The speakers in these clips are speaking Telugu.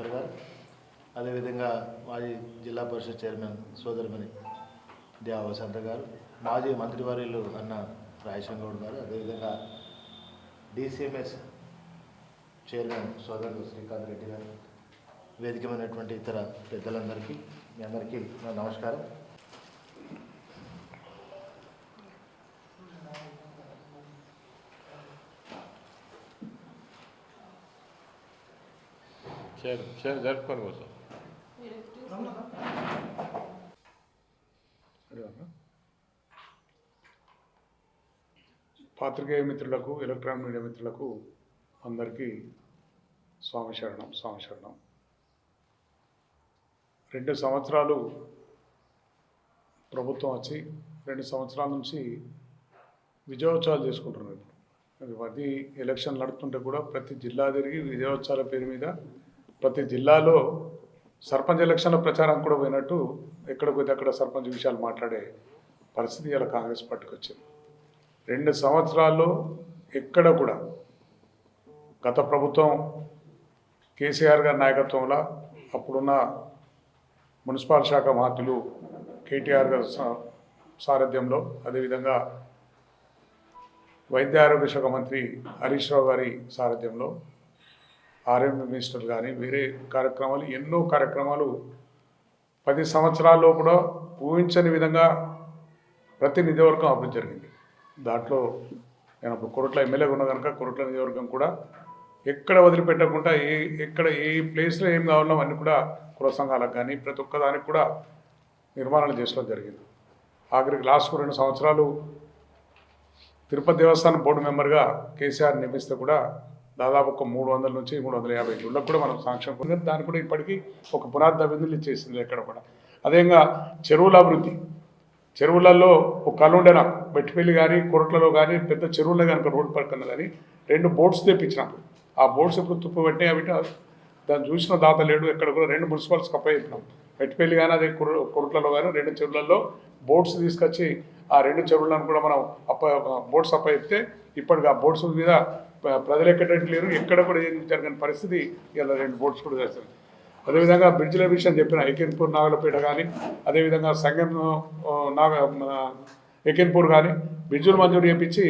ఈశ్వర్ గారు, అదేవిధంగా మాజీ జిల్లా పరిషత్ చైర్మన్ సోదరిమణి దేవ వసంత గారు, మాజీ మంత్రివర్యులు అన్న రాయశంగౌడ్ గారు, అదేవిధంగా డిసిఎంఎస్ చైర్మన్ సోదరులు శ్రీకాంత్ రెడ్డి గారు, వేదికమైనటువంటి ఇతర పెద్దలందరికీ మీ అందరికీ నా నమస్కారం. జరుపుకొని కోసం పాత్రికేయ మిత్రులకు, ఎలక్ట్రానిక్ మీడియా మిత్రులకు అందరికీ స్వామి శరణం. 2 సంవత్సరాలు ప్రభుత్వం వచ్చి 2 సంవత్సరాల నుంచి విజయోత్సవాలు చేసుకుంటున్నారు. అది ఎలక్షన్ నడుస్తుంటే కూడా ప్రతి జిల్లా తిరిగి విజయోత్సవాల పేరు మీద ప్రతి జిల్లాలో సర్పంచ్ ఎలక్షన్ల ప్రచారం కూడా పోయినట్టు ఎక్కడ పోతే అక్కడ సర్పంచ్ విషయాలు మాట్లాడే పరిస్థితి ఇలా కాంగ్రెస్ పార్టీకి వచ్చింది. 2 సంవత్సరాల్లో ఎక్కడ కూడా గత ప్రభుత్వం కేసీఆర్ గారి నాయకత్వంలో అప్పుడున్న మున్సిపల్ శాఖ మంత్రులు కేటీఆర్ గారి సారథ్యంలో, అదేవిధంగా వైద్య ఆరోగ్య శాఖ మంత్రి హరీష్ రావు గారి సారథ్యంలో, ఆర్ఎంపీ మినిస్టర్ కానీ వేరే కార్యక్రమాలు ఎన్నో కార్యక్రమాలు 10 సంవత్సరాల్లో కూడా ఊహించని విధంగా ప్రతి నియోజకవర్గం అభివృద్ధి జరిగింది. దాంట్లో నేను అప్పుడు కొరట్ల ఎమ్మెల్యేగా ఉన్నా కనుక కొరట్ల నియోజకవర్గం కూడా ఎక్కడ వదిలిపెట్టకుండా ఎక్కడ ఏ ప్లేస్లో ఏం కావాలో అన్నీ కూడా కుల సంఘాలకు కానీ ప్రతి ఒక్కదానికి కూడా నిర్మాణాలు చేసుకోవడం జరిగింది. ఆఖరికి లాస్ట్ 2 సంవత్సరాలు తిరుపతి దేవస్థానం బోర్డు మెంబర్గా కేసీఆర్ నియమిస్తే కూడా దాదాపు ఒక 300 నుంచి 350 ఇళ్ళకు కూడా మనం సాంక్షన్ పొందాం. దానికి కూడా ఇప్పటికీ ఒక పునాది అభివృద్ధి ఇచ్చేసింది ఎక్కడ కూడా. అదేవిధంగా చెరువుల అభివృద్ధి, చెరువులలో ఒక కలుండే నాకు బెట్టిపల్లి కానీ కొరట్లలో కానీ పెద్ద చెరువులే కనుక రోడ్డు పక్కన కానీ 2 బోట్స్ తెప్పించినప్పుడు ఆ బోట్స్ ఇప్పుడు తుప్పు పెట్టే అవి దాన్ని చూసిన దాత లేడు. ఎక్కడ కూడా 2 మున్సిపల్స్కి అప్పచెప్పినాం. బెట్టిపల్లి కానీ అదే కొరట్లలో కానీ 2 చెరువులలో బోట్స్ తీసుకొచ్చి ఆ 2 చెరువులను కూడా మనం బోట్స్ అప్పచెప్తే ఇప్పటికి ఆ బోట్స్ మీద ప్రజలు ఎక్కడానికి లేరు. ఎక్కడ కూడా ఏం జరగని పరిస్థితి ఇలా 2 బోట్స్ కూడా చేస్తారు. అదేవిధంగా బ్రిడ్జ్ల విషయం చెప్పిన ఎకిన్పూర్ నాగలపేట కానీ, అదేవిధంగా సంగం ఎకిన్పూర్ కానీ బ్రిడ్జులు మంజూరు చేయించి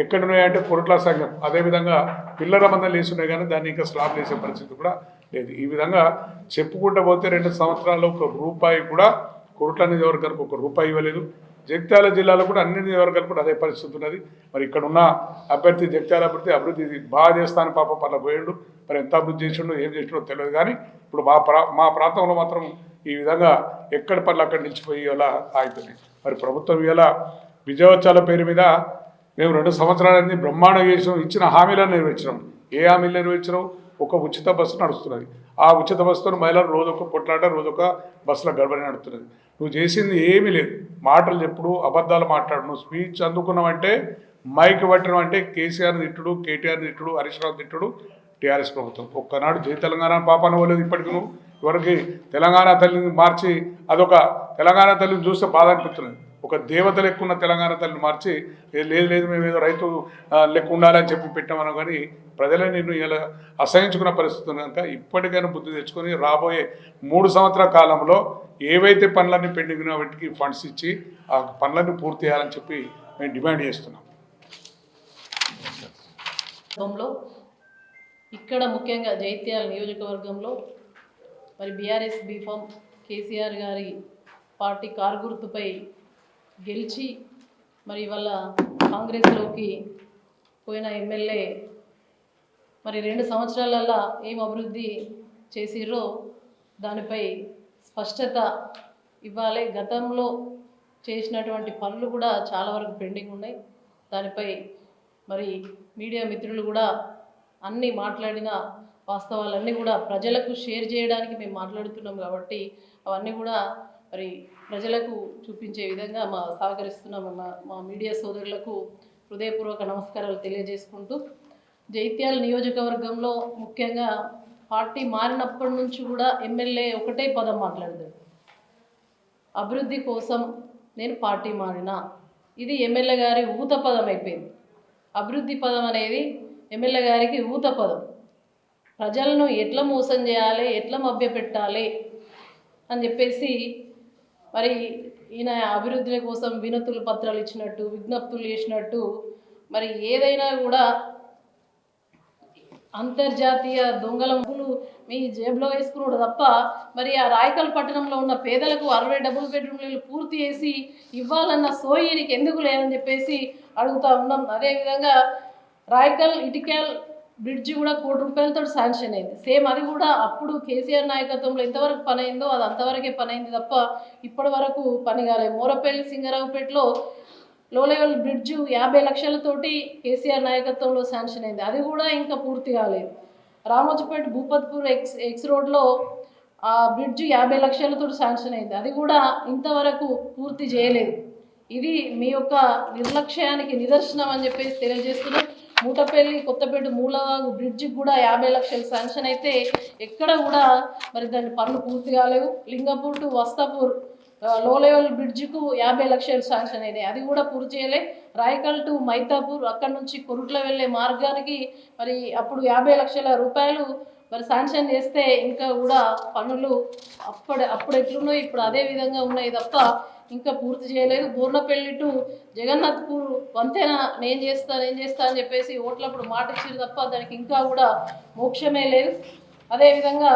ఎక్కడున్నాయంటే కొరట్ల సంఘం, అదేవిధంగా పిల్లల మందలు వేస్తున్నాయి కానీ దాన్ని ఇంకా స్లాబ్ వేసే పరిస్థితి కూడా లేదు. ఈ విధంగా చెప్పుకుంటూ పోతే 2 సంవత్సరాల్లో ₹1 కూడా కొరట్ల నియోజకవర్గానికి ₹1 ఇవ్వలేదు. జగిత్యాల జిల్లాలో కూడా అన్ని నియోజకవర్గాలు కూడా అదే పరిస్థితి ఉన్నది. మరి ఇక్కడ ఉన్న అభ్యర్థి జగిత్యాల అభివృద్ధి బాగా చేస్తాను పాప పర్ల పోయిండు. మరి ఎంత అభివృద్ధి చేసిండో ఏం చేసిండో తెలియదు. కానీ ఇప్పుడు మా ప్రాంతంలో మాత్రం ఈ విధంగా ఎక్కడ పనులు అక్కడ నిలిచిపోయి ఇలా ఆగుతున్నాయి. మరి ప్రభుత్వం ఇలా విజయోత్సవాల పేరు మీద మేము 2 సంవత్సరాలన్నీ బ్రహ్మాండంగా చేసినాం. ఇచ్చిన హామీలను నెరవేర్చినాం. ఏ హామీలు నెరవేర్చినాం? ఒక ఉచిత బస్సు నడుస్తున్నది. ఆ ఉచిత బస్సుతో మహిళలు రోజొక పొట్లాట, రోజొక బస్సులో గడబడి నడుస్తున్నది. నువ్వు చేసింది ఏమీ లేదు. మాటలు చెప్పుడు, అబద్ధాలు మాట్లాడు. నువ్వు స్పీచ్ అందుకున్నావంటే మైక్ పట్టడం అంటే కేసీఆర్ తిట్టుడు, కేటీఆర్ తిట్టుడు, హరీష్ రావు తిట్టుడు, టీఆర్ఎస్ ప్రభుత్వం. ఒక్కనాడు జై తెలంగాణ పాప అవ్వలేదు. ఇప్పటికి నువ్వు ఎవరికి తెలంగాణ తల్లిని మార్చి అదొక తెలంగాణ తల్లిని చూస్తే బాధ అనిపిస్తున్నది. ఒక దేవత లెక్క ఉన్న తెలంగాణ తల్లిని మార్చి లేదు మేము ఏదో రైతు లెక్క ఉండాలని చెప్పి పెట్టామని కానీ ప్రజలే నిన్ను ఇలా అసహించుకున్న పరిస్థితి ఉంది. కనుక ఇప్పటికైనా బుద్ధి తెచ్చుకొని రాబోయే 3 సంవత్సరాల కాలంలో ఏవైతే పనులన్నీ పెండింగ్ ఉన్న వాటికి ఫండ్స్ ఇచ్చి ఆ పనులన్నీ పూర్తి చేయాలని చెప్పి మేము డిమాండ్ చేస్తున్నాం. ఇక్కడ ముఖ్యంగా జైత్యాల నియోజకవర్గంలో మరి బీఆర్ఎస్ బీఫామ్ కేసీఆర్ గారి పార్టీ కారు గుర్తుపై గెలిచి మరి ఇవాళ కాంగ్రెస్లోకి పోయిన ఎమ్మెల్యే మరి 2 సంవత్సరాలలో ఏం అభివృద్ధి చేసిర్రో దానిపై స్పష్టత ఇవ్వాలి. గతంలో చేసినటువంటి పనులు కూడా చాలా వరకు పెండింగ్ ఉన్నాయి. దానిపై మరి మీడియా మిత్రులు కూడా అన్నీ మాట్లాడిన వాస్తవాలన్నీ కూడా ప్రజలకు షేర్ చేయడానికి మేము మాట్లాడుతున్నాం కాబట్టి అవన్నీ కూడా మరి ప్రజలకు చూపించే విధంగా సహకరిస్తున్నాం. మా మీడియా సోదరులకు హృదయపూర్వక నమస్కారాలు తెలియజేసుకుంటూ, జైత్యాల నియోజకవర్గంలో ముఖ్యంగా పార్టీ మారినప్పటి నుంచి కూడా ఎమ్మెల్యే ఒకటే పదం మాట్లాడతాడు, అభివృద్ధి కోసం నేను పార్టీ మారినా. ఇది ఎమ్మెల్యే గారి ఊత పదం అయిపోయింది. అభివృద్ధి పదం అనేది ఎమ్మెల్యే గారికి ఊత పదం. ప్రజలను ఎట్లా మోసం చేయాలి, ఎట్లా మభ్యపెట్టాలి అని చెప్పేసి మరి ఈయన అభివృద్ధి కోసం వినతులు పత్రాలు ఇచ్చినట్టు, విజ్ఞప్తులు చేసినట్టు, మరి ఏదైనా కూడా అంతర్జాతీయ దొంగల ముగ్గులు మీ జేబులో వేసుకున్నాడు తప్ప మరి ఆ రాయకల్ పట్టణంలో ఉన్న పేదలకు 60 డబుల్ బెడ్రూమ్ ఇళ్ళు పూర్తి చేసి ఇవ్వాలన్న సోయి నీకు ఎందుకు లేదని చెప్పేసి అడుగుతా ఉన్నాం. అదేవిధంగా రాయకల్ ఇటికల్ బ్రిడ్జి కూడా ₹1 కోటి శాంక్షన్ అయింది. సేమ్ అది కూడా అప్పుడు కేసీఆర్ నాయకత్వంలో ఎంతవరకు పని అయిందో అది అంతవరకే పని అయింది తప్ప ఇప్పటి వరకు పని కాలేదు. మోరపల్లి సింగరావుపేటలో లో లెవెల్ బ్రిడ్జ్ 50 లక్షలతోటి కేసీఆర్ నాయకత్వంలో శాంక్షన్ అయింది, అది కూడా ఇంకా పూర్తి కాలేదు. రామోజీపేట భూపత్పూర్ ఎక్స్ రోడ్లో ఆ బ్రిడ్జ్ 50 లక్షలతో శాంక్షన్ అయింది, అది కూడా ఇంతవరకు పూర్తి చేయలేదు. ఇది మీ యొక్క నిర్లక్ష్యానికి నిదర్శనం అని చెప్పేసి తెలియజేస్తున్నాం. మూటపల్లి కొత్తపేట మూలవాగు బ్రిడ్జికి కూడా 50 లక్షలు శాంక్షన్ అయితే ఎక్కడ కూడా మరి దాని పనులు పూర్తి కాలేవు. లింగపూర్ టు వస్తాపూర్ లో లెవెల్ బ్రిడ్జికు 50 లక్షలు శాంక్షన్ అయినాయి, అది కూడా పూర్తి చేయలే. రాయకల్ టు మైతాపూర్ అక్కడ నుంచి కొరుట్ల వెళ్ళే మార్గానికి మరి అప్పుడు 50 లక్షల రూపాయలు మరి శాంక్షన్ చేస్తే ఇంకా కూడా పనులు అప్పుడు ఎట్లున్నాయి ఇప్పుడు అదే విధంగా ఉన్నాయి తప్ప ఇంకా పూర్తి చేయలేదు. బూర్నపల్లి టు జగన్నాథ్పూర్ వంతెన నేను చేస్తా అని చెప్పేసి ఓట్లప్పుడు మాట ఇచ్చారు తప్ప దానికి ఇంకా కూడా మోక్షమే లేదు. అదేవిధంగా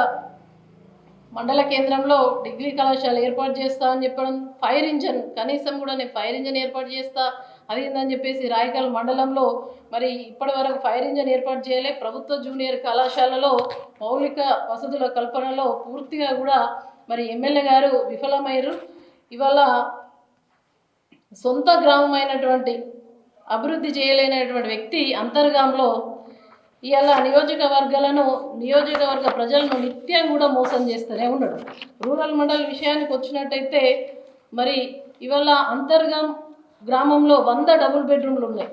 మండల కేంద్రంలో డిగ్రీ కళాశాల ఏర్పాటు చేస్తా అని చెప్పడం, ఫైర్ ఇంజన్ కనీసం కూడా నేను ఫైర్ ఇంజన్ ఏర్పాటు చేస్తా అది ఏందని చెప్పేసి రాయకల్ మండలంలో మరి ఇప్పటి వరకు ఫైర్ ఇంజన్ ఏర్పాటు చేయలే. ప్రభుత్వ జూనియర్ కళాశాలలో మౌలిక వసతుల కల్పనలో పూర్తిగా కూడా మరి ఎమ్మెల్యే గారు విఫలమయ్యారు. ఇవాళ సొంత గ్రామం అయినటువంటి అభివృద్ధి చేయలేనటువంటి వ్యక్తి అంతర్గాంలో ఇవాళ నియోజకవర్గ ప్రజలను నిత్యం కూడా మోసం చేస్తూనే ఉన్నాడు. రూరల్ మండల్ విషయానికి వచ్చినట్టయితే మరి ఇవాళ అంతర్గాం గ్రామంలో 100 డబుల్ బెడ్రూమ్లు ఉన్నాయి.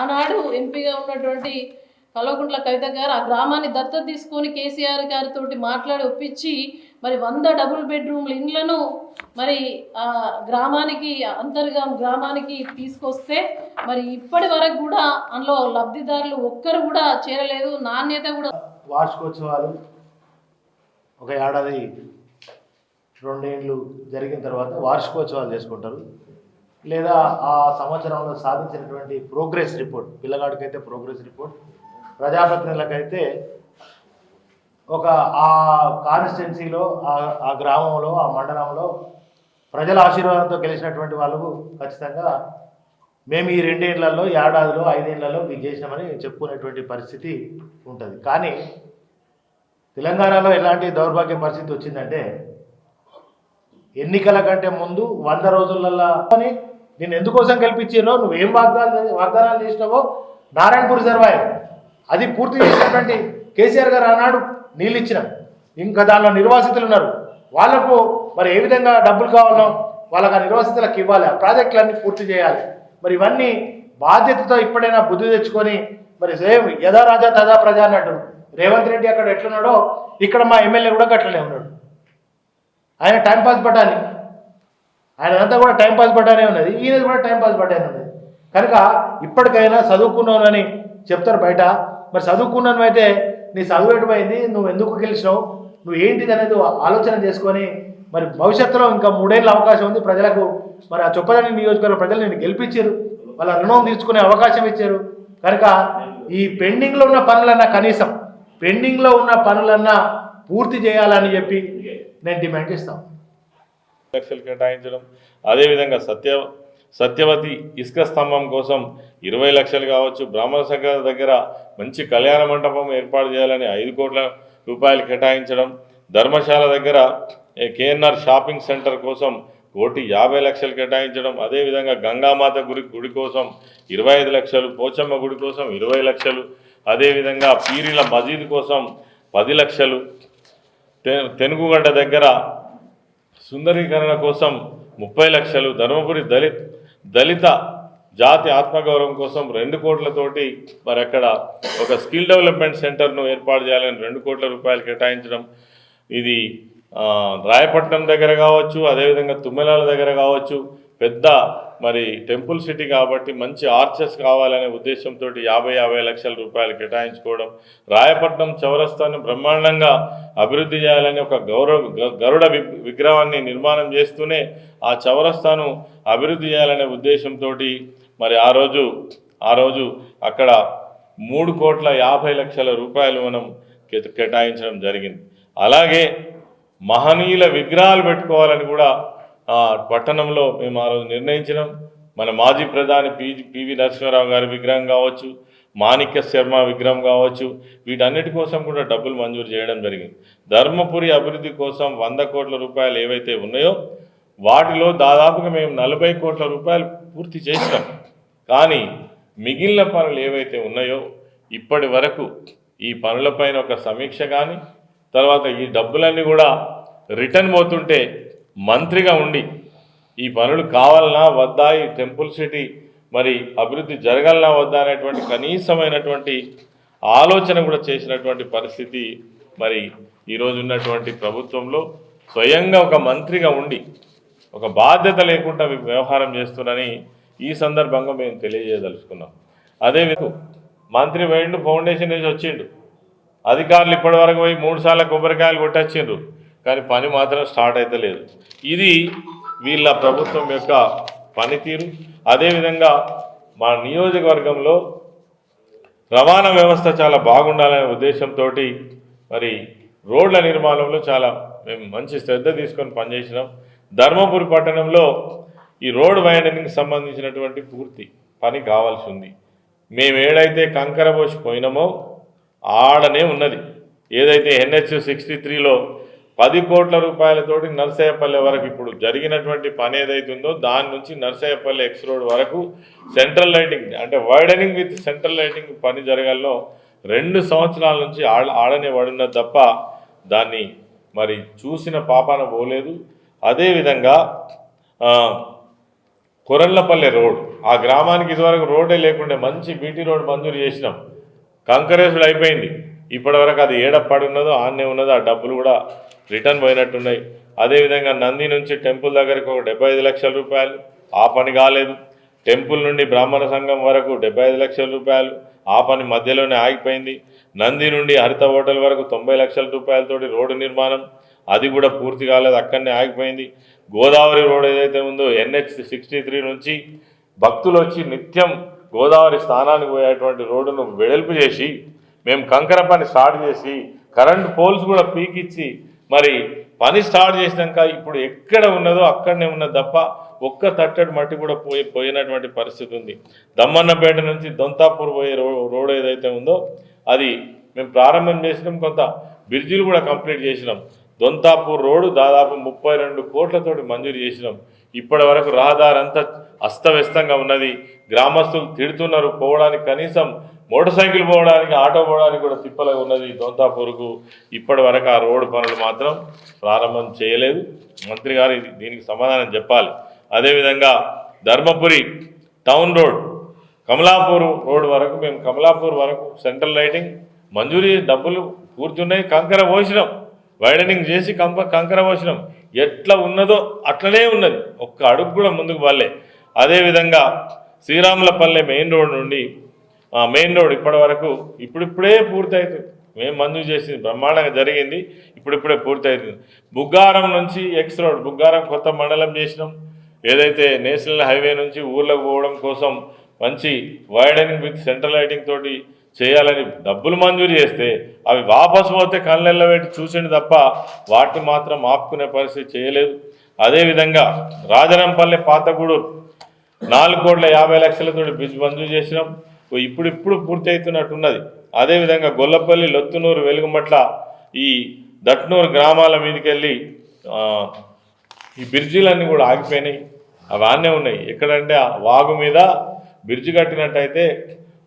ఆనాడు ఎంపీగా ఉన్నటువంటి కల్వకుంట్ల కవిత గారు ఆ గ్రామాన్ని దత్తత తీసుకొని కేసీఆర్ గారితో మాట్లాడి ఒప్పించి మరి 100 డబుల్ బెడ్రూమ్ల ఇండ్లను మరి ఆ గ్రామానికి అంతర్గాం గ్రామానికి తీసుకొస్తే మరి ఇప్పటి వరకు కూడా అందులో లబ్ధిదారులు ఒక్కరు కూడా చేరలేదు. నాణ్యత కూడా వార్షికోత్సవాలు ఒక ఏడాది 2 ఏళ్ళు జరిగిన తర్వాత వార్షికోత్సవాలు చేసుకుంటారు. లేదా ఆ సంవత్సరంలో సాధించినటువంటి ప్రోగ్రెస్ రిపోర్ట్, పిల్లగాడికైతే ప్రోగ్రెస్ రిపోర్ట్, ప్రజాప్రతినిధులకైతే ఒక ఆ కాన్స్టిట్యున్సీలో ఆ గ్రామంలో ఆ మండలంలో ప్రజల ఆశీర్వాదంతో గెలిచినటువంటి వాళ్ళకు ఖచ్చితంగా మేము ఈ 2 ఏళ్లలో ఏడాదిలో 5 ఏళ్లలో మీకు చేసినామని చెప్పుకునేటువంటి పరిస్థితి ఉంటుంది. కానీ తెలంగాణలో ఎలాంటి దౌర్భాగ్య పరిస్థితి వచ్చిందంటే ఎన్నికల కంటే ముందు 100 రోజులలో నేను ఎందుకోసం గెలిపించారో నువ్వేం వాగ్దానాలు చేసినావో నారాయణపూర్ రిజర్వాయర్ అది పూర్తి చేసినటువంటి కేసీఆర్ గారు ఆనాడు నీళ్ళు ఇచ్చినాం. ఇంకా దానిలో నిర్వాసితులు ఉన్నారు, వాళ్లకు మరి ఏ విధంగా డబ్బులు కావాలో వాళ్ళకి ఆ నిర్వాసితులకు ఇవ్వాలి, ఆ ప్రాజెక్టులన్నీ పూర్తి చేయాలి. మరి ఇవన్నీ బాధ్యతతో ఇప్పుడైనా బుద్ధి తెచ్చుకొని మరి సేమ్ యథా రాజా తదా ప్రజా అన్నట్టు రేవంత్ రెడ్డి అక్కడ ఎట్లున్నాడో ఇక్కడ మా ఎమ్మెల్యే కూడా అట్లనే ఉన్నాడు. ఆయన టైంపాస్ బట్టాని, ఆయన అంతా కూడా టైంపాస్ బట్టానే ఉన్నది, ఈయన కూడా టైంపాస్ బట్టానే ఉన్నది. కనుక ఇప్పటికైనా చదువుకున్నానని చెప్తారు బయట, మరి చదువుకున్నాను అయితే నీ చదువు ఎటుపోయింది, నువ్వు ఎందుకు గెలిచినావు, నువ్వు ఏంటిది అనేది ఆలోచన చేసుకొని మరి భవిష్యత్తులో ఇంకా 3 ఏళ్ళ అవకాశం ఉంది ప్రజలకు. మరి ఆ చొప్పదండి నియోజకవర్గ ప్రజలు నేను గెలిపించారు, వాళ్ళ రుణం తీర్చుకునే అవకాశం ఇచ్చారు. కనుక ఈ పెండింగ్లో ఉన్న పనులన్నా కనీసం పెండింగ్లో ఉన్న పనులన్నా పూర్తి చేయాలని చెప్పి నేను డిమాండ్ చేస్తాను. లక్షలు కేటాయించడం, అదేవిధంగా సత్యవతి ఇసుక స్తంభం కోసం 20 లక్షలు కావచ్చు, బ్రాహ్మణ సంఘ దగ్గర మంచి కళ్యాణ మండపం ఏర్పాటు చేయాలని 5 కోట్ల రూపాయలు కేటాయించడం, ధర్మశాల దగ్గర కేఎన్ఆర్ షాపింగ్ సెంటర్ కోసం 1,50 లక్షలు కేటాయించడం, అదేవిధంగా గంగామాత గుడి కోసం 25 లక్షలు, పోచమ్మ గుడి కోసం 20 లక్షలు, అదేవిధంగా పీరీల మసీద్ కోసం 10 లక్షలు, తెనుగుగడ్డ దగ్గర సుందరీకరణ కోసం 30 లక్షలు, ధర్మపురి దళిత జాతి ఆత్మగౌరవం కోసం 2 కోట్లతోటి మరి అక్కడ ఒక స్కిల్ డెవలప్మెంట్ సెంటర్ను ఏర్పాటు చేయాలని 2 కోట్ల రూపాయలు కేటాయించడం, ఇది రాయపట్నం దగ్గర కావచ్చు, అదేవిధంగా తుమ్మెలాల దగ్గర కావచ్చు, పెద్ద మరి టెంపుల్ సిటీ కాబట్టి మంచి ఆర్చెస్ కావాలనే ఉద్దేశంతో 50 లక్షల రూపాయలు కేటాయించుకోవడం, రాయపట్నం చౌరస్తాను బ్రహ్మాండంగా అభివృద్ధి చేయాలని ఒక గరుడ విగ్రహాన్ని నిర్మాణం చేస్తూనే ఆ చౌరస్తాను అభివృద్ధి చేయాలనే ఉద్దేశంతో మరి ఆ రోజు అక్కడ 3,50,00,000 రూపాయలు మనం కేటాయించడం జరిగింది. అలాగే మహనీయుల విగ్రహాలు పెట్టుకోవాలని కూడా పట్టణంలో మేము ఆ రోజు నిర్ణయించినాం. మన మాజీ ప్రధాని పివి నరసింహారావు గారి విగ్రహం కావచ్చు, మాణిక్య శర్మ విగ్రహం కావచ్చు, వీటన్నిటి కోసం కూడా డబ్బులు మంజూరు చేయడం జరిగింది. ధర్మపురి అభివృద్ధి కోసం 100 కోట్ల రూపాయలు ఏవైతే ఉన్నాయో వాటిలో దాదాపుగా మేము 40 కోట్ల రూపాయలు పూర్తి చేసినాం. కానీ మిగిలిన పనులు ఏవైతే ఉన్నాయో ఇప్పటి వరకు ఈ పనులపైన ఒక సమీక్ష కానీ, తర్వాత ఈ డబ్బులన్నీ కూడా రిటర్న్ పోతుంటే మంత్రిగా ఉండి ఈ పనులు కావాలన్నా వద్దా, ఈ టెంపుల్ సిటీ మరి అభివృద్ధి జరగాలన్నా వద్దా అనేటువంటి కనీసమైనటువంటి ఆలోచన కూడా చేసినటువంటి పరిస్థితి మరి ఈరోజు ఉన్నటువంటి ప్రభుత్వంలో స్వయంగా ఒక మంత్రిగా ఉండి ఒక బాధ్యత లేకుండా వ్యవహారం చేస్తున్నారని ఈ సందర్భంగా మేము తెలియజేయదలుచుకున్నాం. అదేవిధంగా మంత్రి వేయండు ఫౌండేషన్ వేసి వచ్చిండు, అధికారులు ఇప్పటివరకు పోయి 3 సార్లు కొబ్బరికాయలు కొట్టొచ్చిండ్రు, కానీ పని మాత్రం స్టార్ట్ అయితే లేదు. ఇది వీళ్ళ ప్రభుత్వం యొక్క పనితీరు. అదేవిధంగా మా నియోజకవర్గంలో రవాణా వ్యవస్థ చాలా బాగుండాలనే ఉద్దేశంతో మరి రోడ్ల నిర్మాణంలో చాలా మేము మంచి శ్రద్ధ తీసుకొని పనిచేసినాం. ధర్మపురి పట్టణంలో ఈ రోడ్ వైండనింగ్కి సంబంధించినటువంటి పూర్తి పని కావాల్సి ఉంది. మేము ఏడైతే కంకర పోసి పోయినామో ఆడనే ఉన్నది. ఏదైతే NH 63లో 10 కోట్ల రూపాయలతోటి నర్సయ్యపల్లె వరకు ఇప్పుడు జరిగినటువంటి పని ఏదైతుందో దాని నుంచి నర్సయ్యపల్లె ఎక్స్ రోడ్ వరకు సెంట్రల్ లైటింగ్ అంటే వైడనింగ్ విత్ సెంట్రల్ లైటింగ్ పని జరగాలో 2 సంవత్సరాల నుంచి ఆడనే పడినది తప్ప దాన్ని మరి చూసిన పాపాన పోలేదు. అదేవిధంగా కొరళ్ళపల్లె రోడ్, ఆ గ్రామానికి ఇదివరకు రోడ్డే లేకుండే మంచి బీటీ రోడ్ మంజూరు చేసినాం, కంకరేసుడు అయిపోయింది. ఇప్పటివరకు అది ఏడప్పడి ఉన్నదో ఆన్నే ఉన్నదో ఆ డబ్బులు కూడా రిటర్న్ పోయినట్టున్నాయి. అదేవిధంగా నంది నుంచి టెంపుల్ దగ్గరికి ఒక 75 లక్షల రూపాయలు, ఆ పని కాలేదు. టెంపుల్ నుండి బ్రాహ్మణ సంఘం వరకు 75 లక్షల రూపాయలు, ఆ పని మధ్యలోనే ఆగిపోయింది. నంది నుండి హరిత హోటల్ వరకు 90 లక్షల రూపాయలతోటి రోడ్డు నిర్మాణం, అది కూడా పూర్తి కాలేదు, అక్కడనే ఆగిపోయింది. గోదావరి రోడ్ ఏదైతే ఉందో NH 63 నుంచి భక్తులు వచ్చి నిత్యం గోదావరి స్థానానికి పోయేటువంటి రోడ్డును వెడల్పు చేసి మేము కంకర పని స్టార్ట్ చేసి కరెంటు పోల్స్ కూడా పీకిచ్చి మరి పని స్టార్ట్ చేసినాక ఇప్పుడు ఎక్కడ ఉన్నదో అక్కడనే ఉన్నది తప్ప ఒక్క తట్టడి మట్టి కూడా పోయినటువంటి పరిస్థితి ఉంది. దమ్మన్నపేట నుంచి దొంతాపూర్ పోయే రోడ్ ఏదైతే ఉందో అది మేము ప్రారంభం చేసినాం, కొంత బ్రిడ్జిలు కూడా కంప్లీట్ చేసినాం. దొంతాపూర్ రోడ్డు దాదాపు 32 కోట్లతోటి మంజూరు చేసినాం. ఇప్పటి వరకు రహదారి అంతా అస్తవ్యస్తంగా ఉన్నది. గ్రామస్తులు తిడుతున్నారు, పోవడానికి కనీసం మోటార్ సైకిల్ పోవడానికి ఆటో పోవడానికి కూడా తిప్పలుగా ఉన్నది దొంతాపూర్కు. ఇప్పటి వరకు ఆ రోడ్డు పనులు మాత్రం ప్రారంభం చేయలేదు. మంత్రి గారు దీనికి సమాధానం చెప్పాలి. అదేవిధంగా Dharmapuri town road Kamalapur road వరకు మేము కమలాపూర్ వరకు సెంట్రల్ లైటింగ్ మంజూరీ డబ్బులు పూర్తున్నాయి, కంకర పోసినాం, వైడనింగ్ చేసి కంకర పోసినాం. ఎట్లా ఉన్నదో అట్లనే ఉన్నది, ఒక్క అడుగు కూడా ముందుకు వాళ్ళే. అదేవిధంగా శ్రీరాములపల్లె మెయిన్ రోడ్ నుండి మెయిన్ రోడ్ ఇప్పటి వరకు ఇప్పుడిప్పుడే పూర్తి అవుతుంది. మేము మంజూరు చేసింది బ్రహ్మాండంగా జరిగింది, ఇప్పుడిప్పుడే పూర్తి అవుతుంది. బుగ్గారం నుంచి ఎక్స్ రోడ్, బుగ్గారం కొత్త మండలం చేసినాం. ఏదైతే నేషనల్ హైవే నుంచి ఊర్లకు పోవడం కోసం మంచి వైడనింగ్ విత్ సెంట్రల్ లైటింగ్ తోటి చేయాలని డబ్బులు మంజూరు చేస్తే అవి వాపసు పోతే కళ్ళెళ్ళ పెట్టి చూసిండు తప్ప వాటిని మాత్రం ఆపుకునే పరిస్థితి చేయలేదు. అదేవిధంగా రాజనంపల్లి పాతగూడూరు 4,50,00,000 బ్రిడ్జ్ మంజూరు చేసినాం, ఇప్పుడు పూర్తి అవుతున్నట్టున్నది. అదేవిధంగా గొల్లపల్లి, లొత్తునూరు, వెలుగుమట్ల ఈ దట్నూరు గ్రామాల మీదకి వెళ్ళి ఈ బ్రిడ్జిలన్నీ కూడా ఆగిపోయినాయి, అవి ఆనే ఉన్నాయి. ఎక్కడంటే వాగు మీద బ్రిడ్జి కట్టినట్టయితే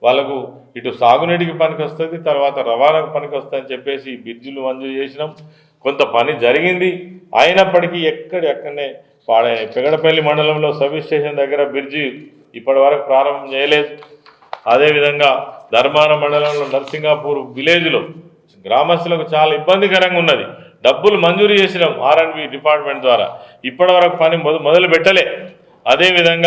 వాళ్ళకు ఇటు సాగునీటికి పనికి వస్తుంది, తర్వాత రవాణాకు పనికి వస్తుందని చెప్పేసి బ్రిడ్జిలు మంజూరు చేసినాం. కొంత పని జరిగింది, అయినప్పటికీ ఎక్కడనే పాడైనాయి. పెగడపల్లి మండలంలో సబ్ స్టేషన్ దగ్గర బ్రిడ్జి ఇప్పటి వరకు ప్రారంభం చేయలేదు. అదేవిధంగా ధర్మాన మండలంలో నర్సింగాపూర్ విలేజ్లో గ్రామస్తులకు చాలా ఇబ్బందికరంగా ఉన్నది. డబ్బులు మంజూరు చేసినాం R&B డిపార్ట్మెంట్ ద్వారా. ఇప్పటివరకు పని మొదలు పెట్టలే. అదేవిధంగా